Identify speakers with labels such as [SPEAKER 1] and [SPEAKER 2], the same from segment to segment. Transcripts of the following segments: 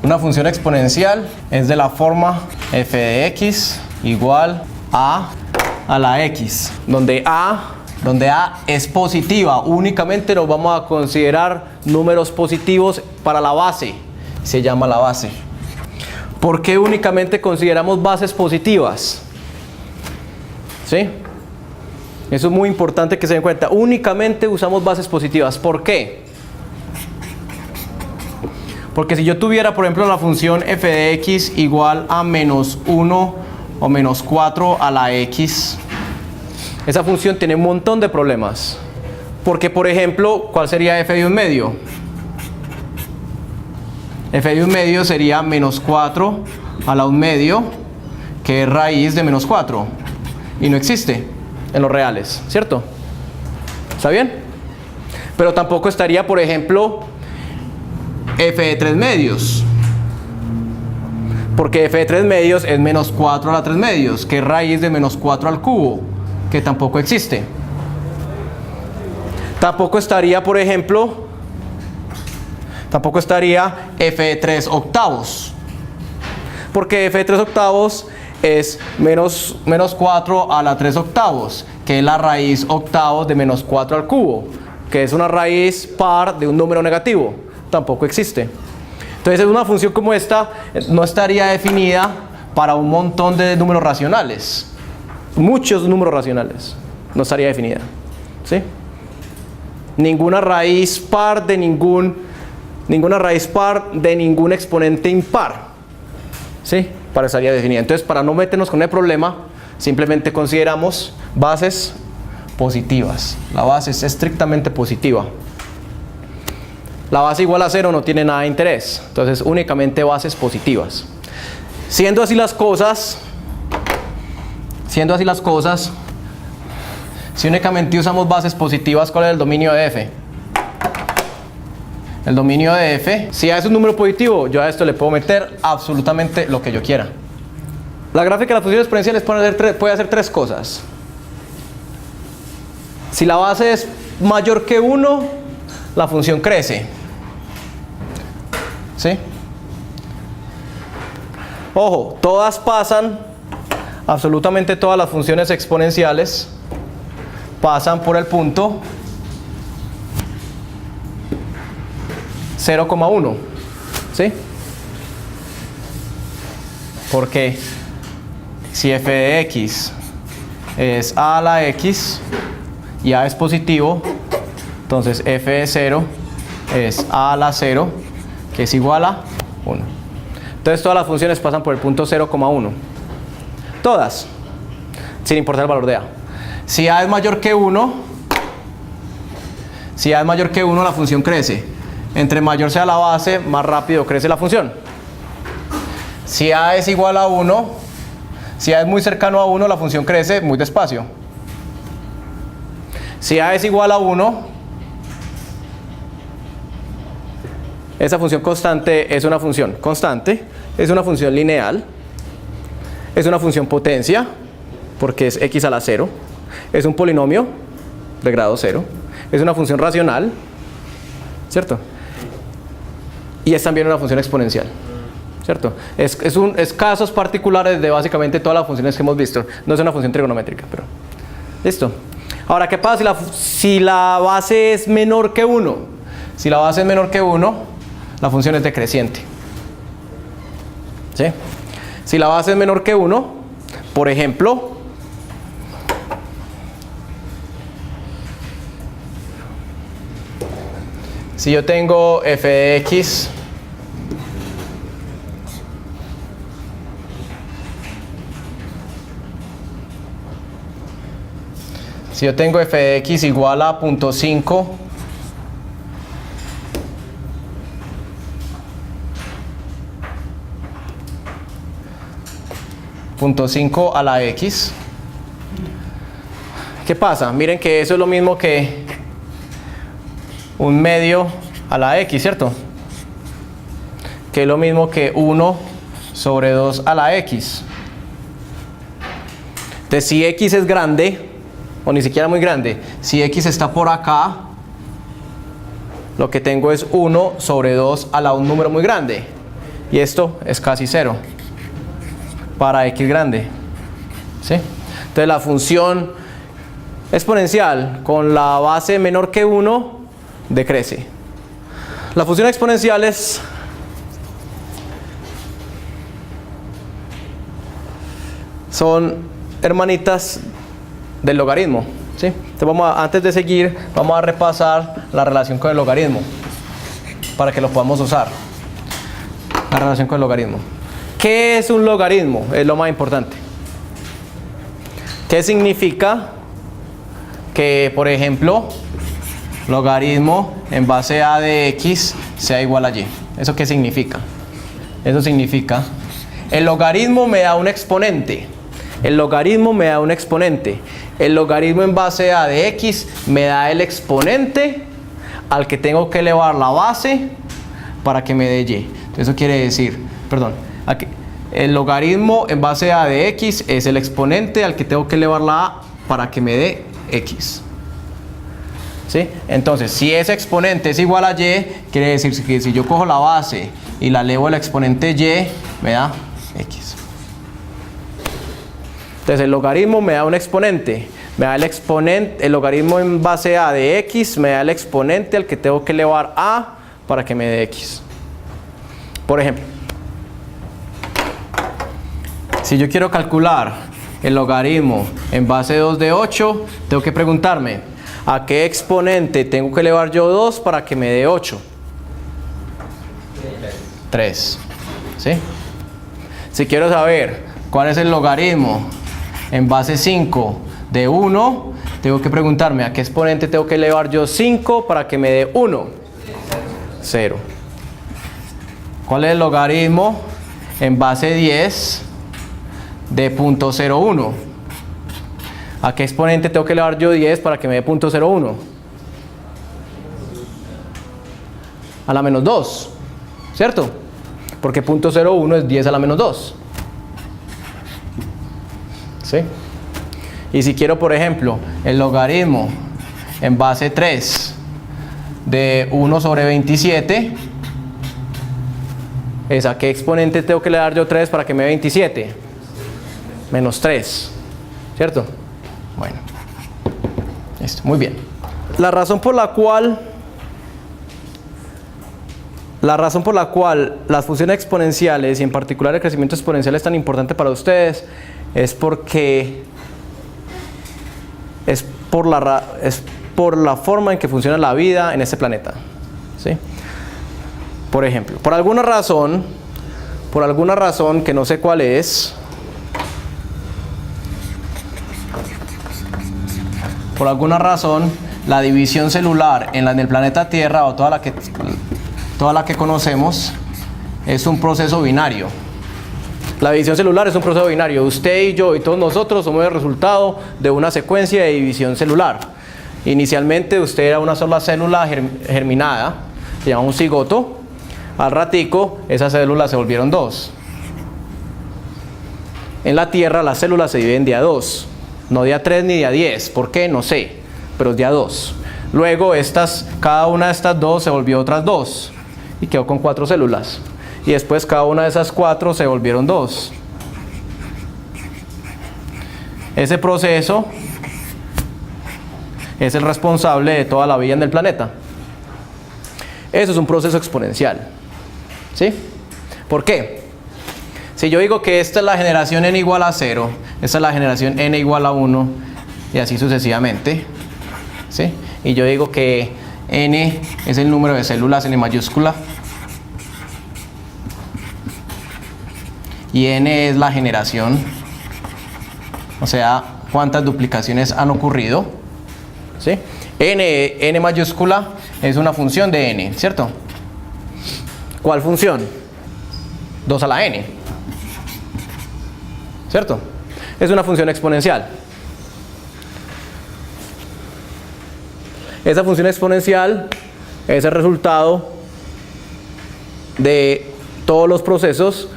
[SPEAKER 1] Una función exponencial es de la forma f de x igual a la x, donde a es positiva. Únicamente nos vamos a considerar números positivos para la base, se llama la base. ¿Por qué únicamente consideramos bases positivas? ¿Sí? Eso es muy importante que se den cuenta. Únicamente usamos bases positivas. ¿Por qué? Porque si yo tuviera, por ejemplo, la función f de x igual a menos 1 o menos 4 a la x, esa función tiene un montón de problemas. Porque, por ejemplo, ¿cuál sería f de un medio? F de un medio sería menos 4 a la un medio, que es raíz de menos 4. Y no existe en los reales, ¿cierto? ¿Está bien? Pero tampoco estaría, por ejemplo, f de 3 medios. Porque f de 3 medios es menos 4 a la 3 medios, que es raíz de menos 4 al cubo, que tampoco existe. Tampoco estaría, por ejemplo, f de 3 octavos. Porque f de 3 octavos es menos 4 a la 3 octavos, que es la raíz octavos de menos 4 al cubo, que es una raíz par de un número negativo. Tampoco existe. Entonces una función como esta no estaría definida para un montón de números racionales. Muchos números racionales no estaría definida, ¿sí? Ninguna raíz par de ningún exponente impar, ¿sí? Para estaría definida. Entonces, para no meternos con el problema, simplemente consideramos bases positivas. La base es estrictamente positiva. La base igual a 0 no tiene nada de interés. Entonces, únicamente bases positivas. Siendo así las cosas, si únicamente usamos bases positivas, ¿cuál es el dominio de f? El dominio de f, si A es un número positivo, yo a esto le puedo meter absolutamente lo que yo quiera. La gráfica de las funciones exponenciales puede hacer tres cosas. Si la base es mayor que 1, la función crece, ¿sí? Ojo, absolutamente todas las funciones exponenciales pasan por el punto 0,1, ¿sí? Porque si f de x es a la x y a es positivo, entonces f de 0 es a la 0, que es igual a 1. Entonces todas las funciones pasan por el punto 0,1. Todas, sin importar el valor de a. Si a es mayor que 1, la función crece. Entre mayor sea la base, más rápido crece la función. Si a es igual a 1, si a es muy cercano a 1, la función crece muy despacio. Si a es igual a 1, esa función constante es una función constante, es una función lineal, es una función potencia, porque es x a la 0, es un polinomio de grado 0, es una función racional, ¿cierto? Y es también una función exponencial, ¿cierto? Es casos particulares de básicamente todas las funciones que hemos visto. No es una función trigonométrica, pero listo. Ahora, ¿qué pasa si la base es menor que 1? Si la base es menor que 1, la función es decreciente, ¿sí? Si la base es menor que 1, por ejemplo, si yo tengo f de x igual a 0.5 0.5 a la x, ¿qué pasa? Miren que eso es lo mismo que un medio a la x, ¿cierto? Que es lo mismo que 1 sobre 2 a la x. Entonces, si x es grande, o ni siquiera muy grande, si x está por acá, lo que tengo es 1 sobre 2 a la un número muy grande. y esto es casi 0 para x grande, ¿sí? Entonces la función exponencial con la base menor que 1 decrece. Las funciones exponenciales son hermanitas del logaritmo, ¿sí? Entonces antes de seguir, vamos a repasar la relación con el logaritmo para que lo podamos usar. La relación con el logaritmo. ¿Qué es un logaritmo? Es lo más importante. ¿Qué significa que, por ejemplo, logaritmo en base a de x sea igual a y? ¿Eso qué significa? Eso significa, el logaritmo me da un exponente. El logaritmo me da un exponente. El logaritmo en base a de x me da el exponente al que tengo que elevar la base para que me dé y. Entonces, eso quiere decir, perdón, aquí, el logaritmo en base a de x es el exponente al que tengo que elevar la a para que me dé x. ¿Sí? Entonces, si ese exponente es igual a y, quiere decir que si yo cojo la base y la elevo al exponente y, me da x. Entonces, el logaritmo me da un exponente. Me da el exponente, el logaritmo en base a de x me da el exponente al que tengo que elevar a para que me dé x. Por ejemplo, si yo quiero calcular el logaritmo en base 2 de 8, tengo que preguntarme, ¿a qué exponente tengo que elevar yo 2 para que me dé 8? 3. ¿Sí? Si quiero saber cuál es el logaritmo en base 5 de 1, tengo que preguntarme, ¿a qué exponente tengo que elevar yo 5 para que me dé 1? 0. ¿Cuál es el logaritmo en base 10 de 0.01? ¿A qué exponente tengo que elevar yo 10 para que me dé 0.01? A la menos 2, ¿cierto? Porque 0.01 es 10 a la menos 2. ¿Sí? Y si quiero, por ejemplo, el logaritmo en base 3 de 1 sobre 27, es ¿a qué exponente tengo que elevar yo 3 para que me dé 27? Menos 3, ¿cierto? Bueno, listo, muy bien. La razón por la cual las funciones exponenciales y en particular el crecimiento exponencial es tan importante para ustedes es porque es por la forma en que funciona la vida en este planeta, ¿sí? Por ejemplo, por alguna razón que no sé cuál es, por alguna razón, la división celular en el planeta Tierra o toda la que conocemos es un proceso binario. La división celular es un proceso binario. Usted y yo y todos nosotros somos el resultado de una secuencia de división celular. Inicialmente usted era una sola célula germinada, se llama un cigoto. Al ratico, esas células se volvieron 2. En la Tierra las células se dividen de a 2. No de a 3 ni de a 10. ¿Por qué? No sé. Pero es de a 2. Luego cada una de estas 2 se volvió otras 2. Y quedó con 4 células. Y después cada una de esas 4 se volvieron 2. Ese proceso es el responsable de toda la vida en el planeta. Eso es un proceso exponencial. ¿Sí? ¿Por qué? Si yo digo que esta es la generación n igual a 0, esta es la generación n igual a 1 y así sucesivamente, ¿sí? Y yo digo que n es el número de células n mayúscula y n es la generación, o sea, cuántas duplicaciones han ocurrido, ¿sí? N mayúscula es una función de n, ¿cierto? ¿Cuál función? 2 a la n, ¿cierto? Es una función exponencial. Esa función exponencial es el resultado de todos los procesos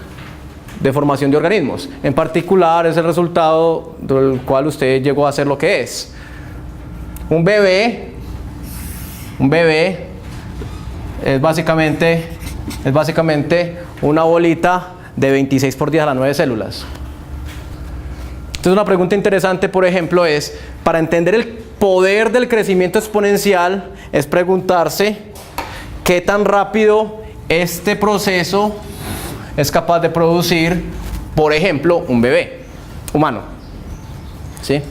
[SPEAKER 1] de formación de organismos. En particular es el resultado del cual usted llegó a ser lo que es. Un bebé es básicamente una bolita de 26 por 10 a la 9 células. Entonces una pregunta interesante, por ejemplo, es, para entender el poder del crecimiento exponencial, es preguntarse qué tan rápido este proceso es capaz de producir, por ejemplo, un bebé humano. ¿Sí?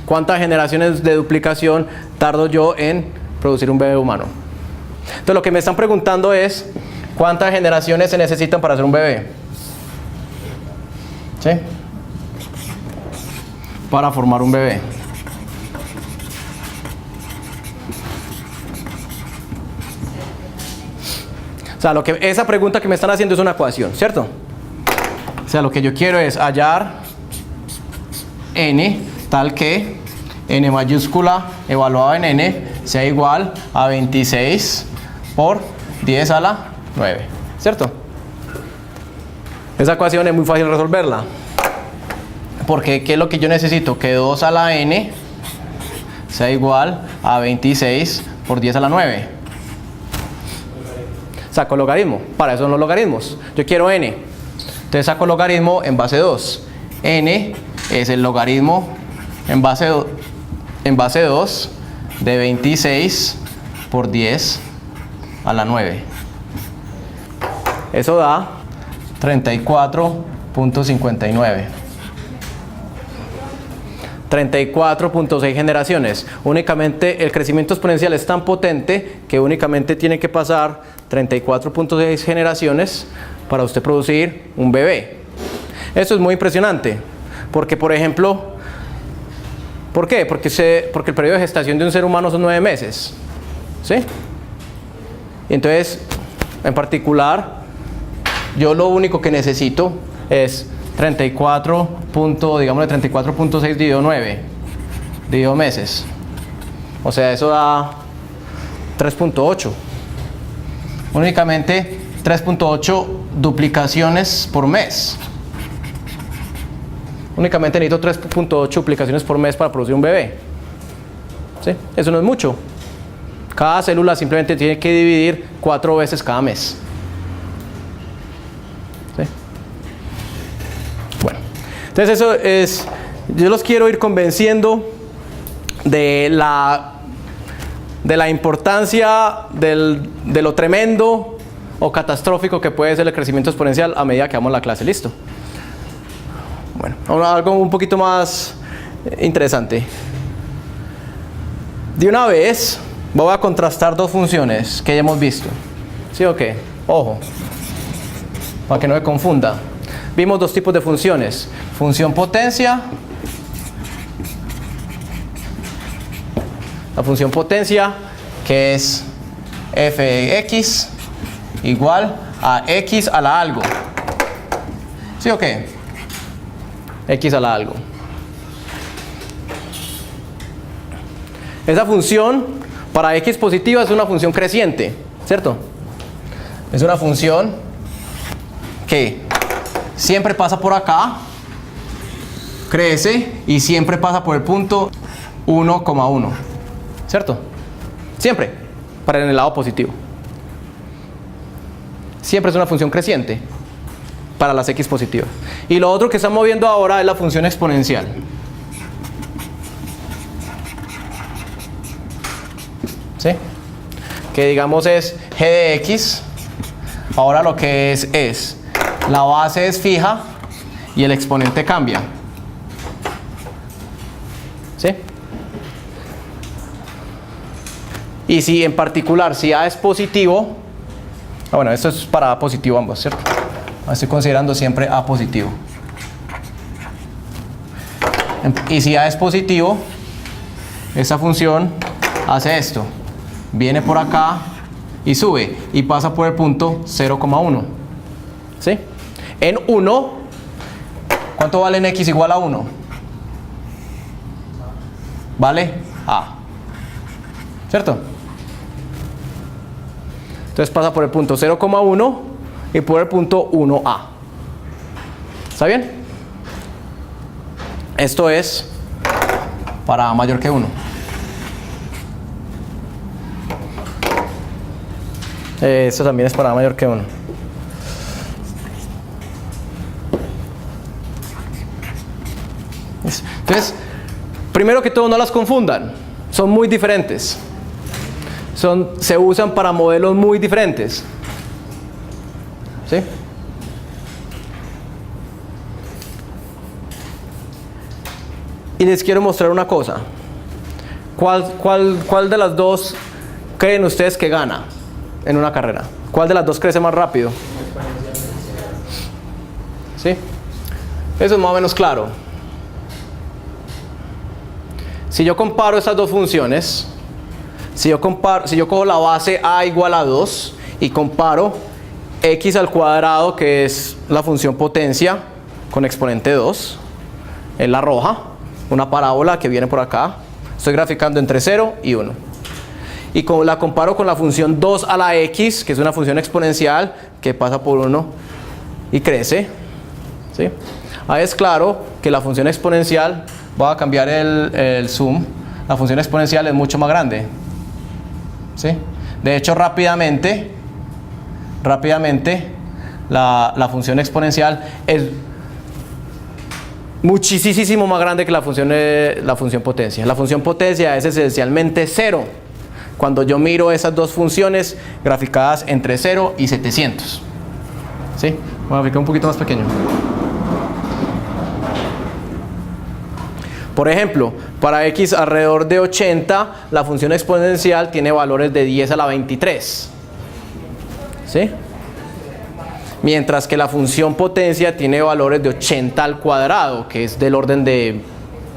[SPEAKER 1] ¿Cuántas generaciones de duplicación tardo yo en producir un bebé humano? Entonces lo que me están preguntando es, ¿cuántas generaciones se necesitan para hacer un bebé? ¿Sí? Para formar un bebé. O sea, esa pregunta que me están haciendo es una ecuación, ¿cierto? O sea, lo que yo quiero es hallar n tal que n mayúscula evaluado en n sea igual a 26 por 10 a la 9, ¿cierto? Esa ecuación es muy fácil resolverla. Porque ¿qué es lo que yo necesito? Que 2 a la n sea igual a 26 por 10 a la 9. Saco logaritmo. Para eso son los logaritmos. Yo quiero n. Entonces saco logaritmo en base 2. N es el logaritmo en base 2 de 26 por 10 a la 9. Eso da 34.59. 34.6 generaciones. Únicamente el crecimiento exponencial es tan potente que únicamente tiene que pasar 34.6 generaciones para usted producir un bebé. Eso es muy impresionante. Porque, por ejemplo, ¿por qué? Porque el periodo de gestación de un ser humano son 9 meses. ¿Sí? Entonces, en particular, yo lo único que necesito es 34.6 dividido 9, dividido meses. O sea, eso da 3.8. Únicamente 3.8 duplicaciones por mes. Únicamente necesito 3.8 duplicaciones por mes para producir un bebé. ¿Sí? Eso no es mucho. Cada célula simplemente tiene que dividir 4 veces cada mes. ¿Sí? Bueno, entonces eso es, yo los quiero ir convenciendo de la importancia de lo tremendo o catastrófico que puede ser el crecimiento exponencial a medida que vamos a la clase. ¿Listo? Bueno, ahora algo un poquito más interesante. De una vez voy a contrastar dos funciones que ya hemos visto. ¿Sí o qué? Ojo, para que no me confunda. Vimos dos tipos de funciones. Función potencia. La función potencia, que es f de x igual a x a la algo. ¿Sí o qué? X a la algo. Esa función para x positiva es una función creciente, ¿cierto? Es una función que siempre pasa por acá, crece y siempre pasa por el punto 1,1, ¿cierto? Siempre, para en el lado positivo. Siempre es una función creciente para las x positivas. Y lo otro que estamos viendo ahora es la función exponencial. ¿Sí? Que digamos es g de x. Ahora lo que es la base es fija y el exponente cambia. ¿Sí? Y si en particular, si a es positivo, bueno, esto es para a positivo ambos, ¿cierto? Estoy considerando siempre a positivo. Y si a es positivo, esa función hace esto. Viene por acá y sube y pasa por el punto 0,1. ¿Sí? En 1, ¿cuánto vale en x igual a 1? Vale a. ¿Cierto? Entonces pasa por el punto 0,1 y por el punto 1a. ¿Está bien? Esto es para a mayor que 1. Esto también es para a mayor que 1. Entonces, primero que todo, no las confundan. Son muy diferentes. Se usan para modelos muy diferentes. ¿Sí? Y les quiero mostrar una cosa. ¿Cuál de las dos creen ustedes que gana en una carrera? ¿Cuál de las dos crece más rápido? ¿Sí? Eso es más o menos claro. Si yo comparo estas dos funciones, si yo cojo la base a igual a 2 y comparo x al cuadrado, que es la función potencia, con exponente 2, es la roja, una parábola que viene por acá, estoy graficando entre 0 y 1. Y la comparo con la función 2 a la x, que es una función exponencial que pasa por 1 y crece. ¿Sí? Ahí es claro que la función exponencial, voy a cambiar el zoom, la función exponencial es mucho más grande. ¿Sí? De hecho, rápidamente la función exponencial es muchísimo más grande que la función potencia. La función potencia es esencialmente 0 cuando yo miro esas dos funciones graficadas entre 0 y 700. ¿Sí? Voy a graficar un poquito más pequeño. Por ejemplo, para x alrededor de 80, la función exponencial tiene valores de 10 a la 23. ¿Sí? Mientras que la función potencia tiene valores de 80 al cuadrado, que es del orden de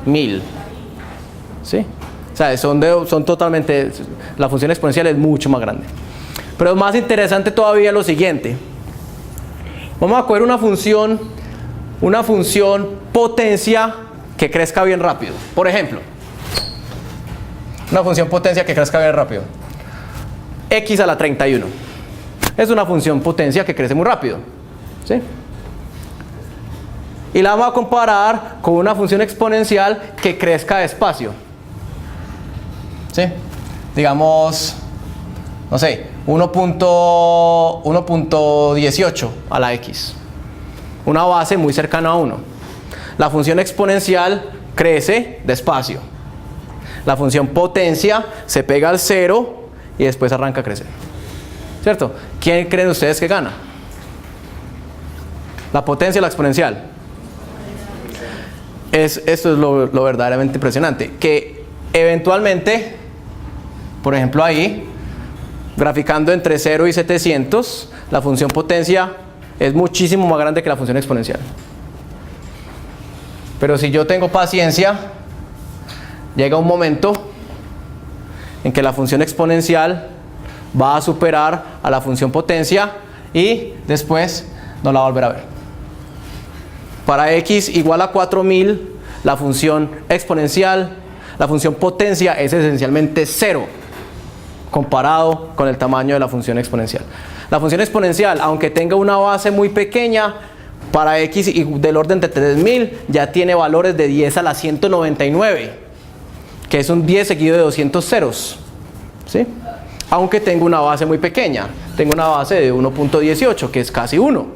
[SPEAKER 1] 1000. ¿Sí? O sea, son totalmente... La función exponencial es mucho más grande. Pero es más interesante todavía lo siguiente. Vamos a coger una función potencia que crezca bien rápido. Por ejemplo, una función potencia que crezca bien rápido. X a la 31. Es una función potencia que crece muy rápido. ¿Sí? Y la vamos a comparar con una función exponencial que crezca despacio. ¿Sí? Digamos, no sé, 1.18 a la x. Una base muy cercana a 1. La función exponencial crece despacio. La función potencia se pega al 0 y después arranca a crecer. ¿Cierto? ¿Quién creen ustedes que gana? ¿La potencia o la exponencial? Esto es lo verdaderamente impresionante. Que eventualmente, por ejemplo ahí, graficando entre 0 y 700, la función potencia es muchísimo más grande que la función exponencial. Pero si yo tengo paciencia, llega un momento en que la función exponencial va a superar a la función potencia y después no la va a volver a ver. Para x igual a 4000, la función exponencial, la función potencia es esencialmente 0 comparado con el tamaño de la función exponencial. La función exponencial, aunque tenga una base muy pequeña, para x del orden de 3000 ya tiene valores de 10 a la 199, que es un 10 seguido de 200 ceros. ¿Sí? Aunque tengo una base muy pequeña, tengo una base de 1.18, que es casi 1.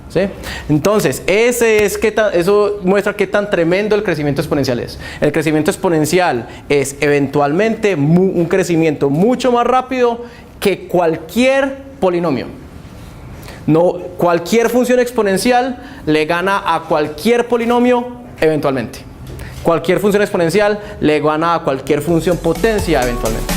[SPEAKER 1] ¿Sí? Entonces, eso muestra qué tan tremendo el crecimiento exponencial es. El crecimiento exponencial es eventualmente un crecimiento mucho más rápido que cualquier polinomio. No, cualquier función exponencial le gana a cualquier polinomio eventualmente. Cualquier función exponencial le gana a cualquier función potencia eventualmente.